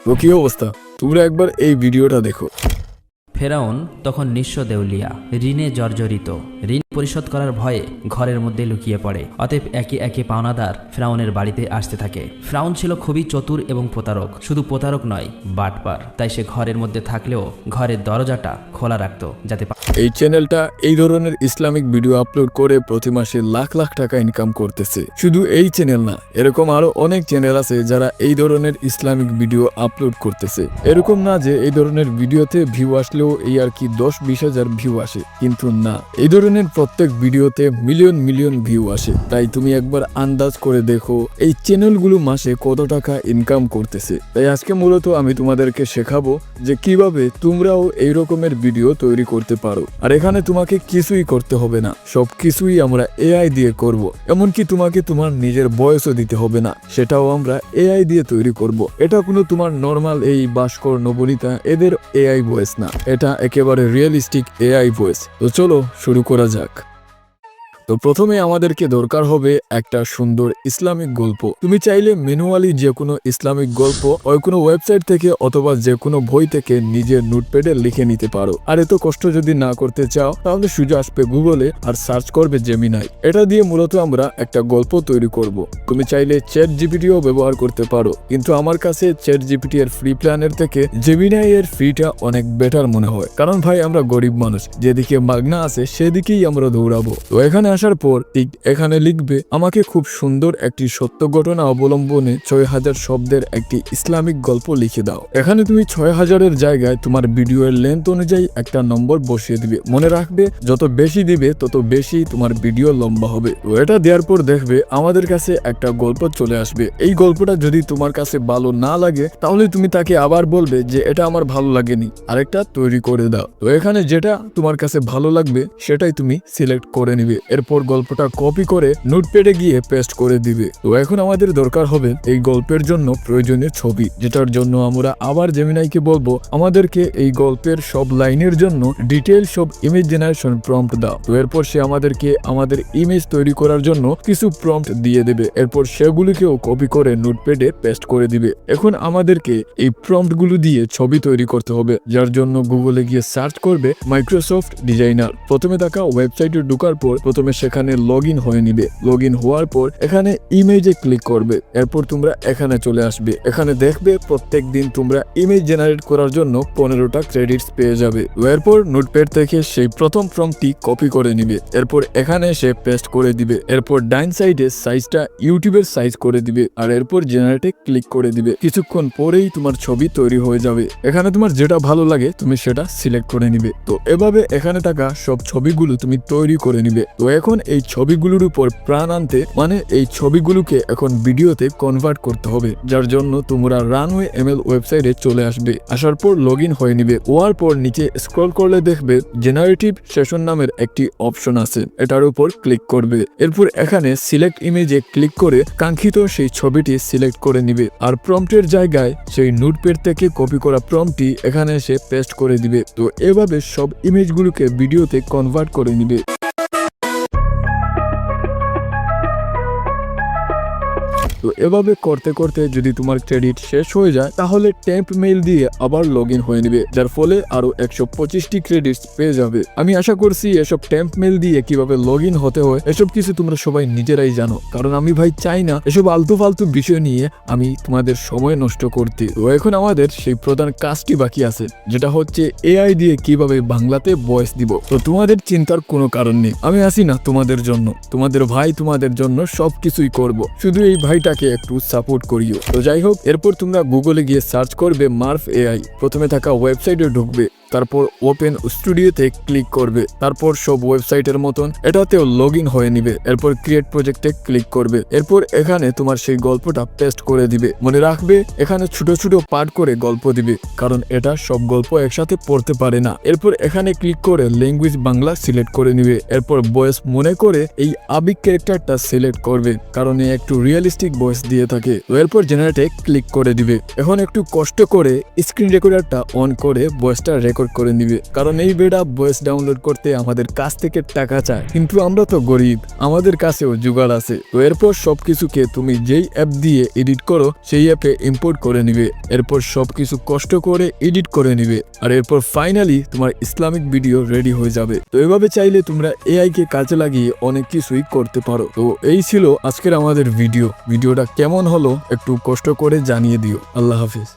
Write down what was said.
তো কি অবস্থা, তোমরা একবার এই ভিডিওটা দেখো। ফেরাউন তখন নিঃস্ব দেউলিয়া, ঋণে জর্জরিত। ঋণ পরিশোধ করার ভয়ে ঘরের মধ্যে লুকিয়ে পড়ে। অতএব একে একে পাওনাদার ফেরাউনের বাড়িতে আসতে থাকে। ফেরাউন ছিল খুবই চতুর এবং প্রতারক। শুধু প্রতারক নয়, বাটপার। তাই সে ঘরের মধ্যে থাকলেও ঘরের দরজাটা খোলা রাখত, যাতে এই চ্যানেলটা এই ধরনের ইসলামিক ভিডিও আপলোড করে প্রতি মাসে লাখ লাখ টাকা ইনকাম করতেছে। শুধু এই চ্যানেল না, এরকম আরো অনেক চ্যানেল আছে যারা এই ধরনের ইসলামিক ভিডিও আপলোড করতেছে। এরকম না যে এই ধরনের ভিডিওতে ভিউ আসলেও এই আর কি 10-20 হাজার ভিউ আসে, কিন্তু না, এই ধরনের প্রত্যেক ভিডিওতে মিলিয়ন মিলিয়ন ভিউ আসে। তাই তুমি একবার আন্দাজ করে দেখো এই চ্যানেলগুলো মাসে কত টাকা ইনকাম করতেছে। তাই আজকে মূলত আমি তোমাদেরকে শেখাবো যে কিভাবে তোমরাও এই রকমের ভিডিও তৈরি করতে পারো। আর এখানে তোমাকে কিছুই করতে হবে না, সবকিছুই আমরা এআই দিয়ে করব। এমনকি তোমাকে তোমার নিজের ভয়েসও দিতে হবে না, সেটাও আমরা এআই দিয়ে তৈরি করব। এটা কোনো তোমার নর্মাল এই ভাস্কর, নবনীতা এদের এআই ভয়েস না, এটা একেবারে রিয়েলিস্টিক এআই ভয়েস। তো চলো শুরু করা যাক। তো প্রথমে আমাদেরকে দরকার হবে একটা সুন্দর ইসলামিক গল্প। তুমি চাইলে ম্যানুয়ালি যে কোনো ইসলামিক গল্প ওই কোনো ওয়েবসাইট থেকে অথবা যে কোনো বই থেকে নিজের নোটপ্যাডে লিখে নিতে পারো। আর এত কষ্ট যদি না করতে চাও তাহলে সোজা আসবে গুগলে আর সার্চ করবে জেমিনাই। এটা দিয়ে মূলত আমরা একটা গল্প তৈরি করব। তুমি চাইলে চ্যাট জিপিটিও ব্যবহার করতে পারো, কিন্তু আমার কাছে চ্যাট জিপিটি এর ফ্রি প্ল্যানের থেকে জেমিনাই এর ফ্রিটা অনেক বেটার মনে হয়। কারণ ভাই আমরা গরিব মানুষ, যেদিকে মাগনা আছে সেদিকেই আমরা দৌড়াবো। তো এখানে আসার পর ঠিক এখানে লিখবে আমাকে খুব সুন্দর একটি সত্য ঘটনা অবলম্বনে 6000 শব্দের একটি ইসলামিক গল্প লিখে দাও। এখানে তুমি 6000-এর জায়গায় তোমার ভিডিওর লেন্থ অনুযায়ী একটা নম্বর বসিয়ে দিবে। মনে রাখবে যত বেশি দিবে তত বেশি তোমার ভিডিও লম্বা হবে। তো এটা দেওয়ার পর দেখবে আমাদের কাছে একটা গল্প চলে আসবে। এই গল্পটা যদি তোমার কাছে ভালো না লাগে তাহলে তুমি তাকে আবার বলবে যে এটা আমার ভালো লাগেনি, আরেকটা তৈরি করে দাও। তো এখানে যেটা তোমার কাছে ভালো লাগবে সেটাই তুমি সিলেক্ট করে নিবে। এরপর গল্পটা কপি করে নোটপ্যাডে গিয়ে পেস্ট করে দিবে। তো এখন আমাদের দরকার হবে এই গল্পের জন্য প্রয়োজনীয় ছবি, যেটার জন্য আমরা আবার জেমিনাইকে বলবো আমাদেরকে এই গল্পের সব লাইনের জন্য ডিটেইল সব ইমেজ জেনারেশন প্রম্পট দাও। তো এরপর সে আমাদেরকে আমাদের ইমেজ তৈরি করার জন্য কিছু প্রম্পট দিয়ে দেবে। এরপর সেগুলিকেও কপি করে নোটপ্যাডে পেস্ট করে দিবে। এখন আমাদেরকে এই প্রম্পটগুলো দিয়ে ছবি তৈরি করতে হবে, যার জন্য গুগলে গিয়ে সার্চ করবে মাইক্রোসফট ডিজাইনার। প্রথমে থাকা ওয়েবসাইটে ঢোকার পর প্রথমে সেখানে লগ ইন হয়ে নিবে। লগ ইন হওয়ার পর এখানে ইমেজে ক্লিক করবে। এরপর তোমরা এখানে চলে আসবে। এখানে দেখবে প্রত্যেক দিন তোমরা ইমেজ জেনারেট করার জন্য 15টা ক্রেডিটস পেয়ে যাবে। এরপর নোটপ্যাড থেকে সেই প্রথম প্রম্পটটি কপি করে নিবে। এরপর এখানে সে পেস্ট করে দিবে। এরপর ডাইন সাইডে সাইজটা ইউটিউবের সাইজ করে দিবে। আর এরপর জেনারেটে ক্লিক করে দিবে। কিছুক্ষণ পরেই তোমার ছবি তৈরি হয়ে যাবে। এখানে তোমার যেটা ভালো লাগে তুমি সেটা সিলেক্ট করে নিবে। তো এভাবে এখানে থাকা সব ছবিগুলো তুমি তৈরি করে নিবে। তো এখন এই ছবিগুলোর উপর প্রাণ আনতে মানে এই ছবিগুলোকে এখন ভিডিওতে কনভার্ট করতে হবে, যার জন্য তোমরা রানওয়ে এমএল ওয়েবসাইটে চলে আসবে। আসার পর লগ ইন হয়ে নিবে। হওয়ার পর নিচে স্ক্রল করলে দেখবে জেনারেটিভ সেশন নামের একটি অপশন আছে, এটার উপর ক্লিক করবে। এরপর এখানে সিলেক্ট ইমেজে ক্লিক করে কাঙ্ক্ষিত সেই ছবিটি সিলেক্ট করে নিবে। আর প্রম্পটের জায়গায় সেই নোটপ্যাড থেকে কপি করা প্রম্পটটি এখানে এসে পেস্ট করে দিবে। তো এভাবে সব ইমেজগুলোকে ভিডিওতে কনভার্ট করে নিবে। তো এভাবে করতে করতে যদি তোমার ক্রেডিট শেষ হয়ে যায় তাহলে টেম্প মেইল দিয়ে আবার লগ ইন হয়ে নেবে, যার ফলে আরো 125টি ক্রেডিটস পেয়ে যাবে। আমি আশা করছি এসব টেম্প মেইল দিয়ে কিভাবে লগ ইন হতে হয় এসব কিছু তোমরা সবাই নিজেরাই জানো, কারণ আমি ভাই চাই না এসব আলতু ফালতু বিষয় নিয়ে আমি তোমাদের সময় নষ্ট করতে। তো এখন আমাদের সেই প্রধান কাজটি বাকি আছে, যেটা হচ্ছে এআই দিয়ে কিভাবে বাংলাতে ভয়েস দিব। তো তোমাদের চিন্তার কোনো কারণ নেই, আমি আছি না তোমাদের জন্য, তোমাদের ভাই তোমাদের জন্য সবকিছুই করব, শুধু এই ভাইটাকে একটু সাপোর্ট করিও। তো যাই হোক, এরপর তোমরা গুগলে গিয়ে সার্চ করবে মার্ভ এআই। প্রথমে থাকা ওয়েবসাইটে ঢুকবে, তারপর ওপেন স্টুডিওতে ক্লিক করবে। তারপর সব ওয়েবসাইটের মতন এটাতেও লগ ইন হয়ে নিবে। এরপর ক্রিয়েট প্রজেক্টে ক্লিক করবে। এরপর এখানে তোমার সেই গল্পটা পেস্ট করে দিবে। মনে রাখবে এখানে ছোট ছোট পার্ট করে গল্প দিবে, কারণ এটা সব গল্প একসাথে পড়তে পারে না। এরপর এখানে ক্লিক করে ল্যাঙ্গুয়েজ বাংলা সিলেক্ট করে নিবে। এরপর ভয়েস মনে করে এই আবিক ক্যারেক্টারটা সিলেক্ট করবে, কারণ এ একটু রিয়েলিস্টিক ভয়েস দিয়ে থাকে। তো এরপর জেনারেটে ক্লিক করে দিবে। এখন একটু কষ্ট করে স্ক্রিন রেকর্ডারটা অন করে ভয়েসটা রেকর্ড করে নিবে, কারণ এই বেটা ভয়েস ডাউনলোড করতে আমাদের কাছ থেকে টাকা চায়, কিন্তু আমরা তো গরিব, আমাদের কাছেও জোগাড় আছে। তো এরপর সবকিছুকে তুমি যেই অ্যাপ দিয়ে এডিট করো সেই অ্যাপে ইম্পোর্ট করে নিবে, এরপর সবকিছু কষ্ট করে এডিট করে নিবে, আর এরপর ফাইনালি তোমার ইসলামিক ভিডিও রেডি হয়ে যাবে। তো এভাবে চাইলে তোমরা এআই কে কাজে লাগিয়ে অনেক কিছুই করতে পারো। তো এই ছিল আজকের আমাদের ভিডিওটা কেমন হলো একটু কষ্ট করে জানিয়ে দিও। আল্লাহ হাফিজ।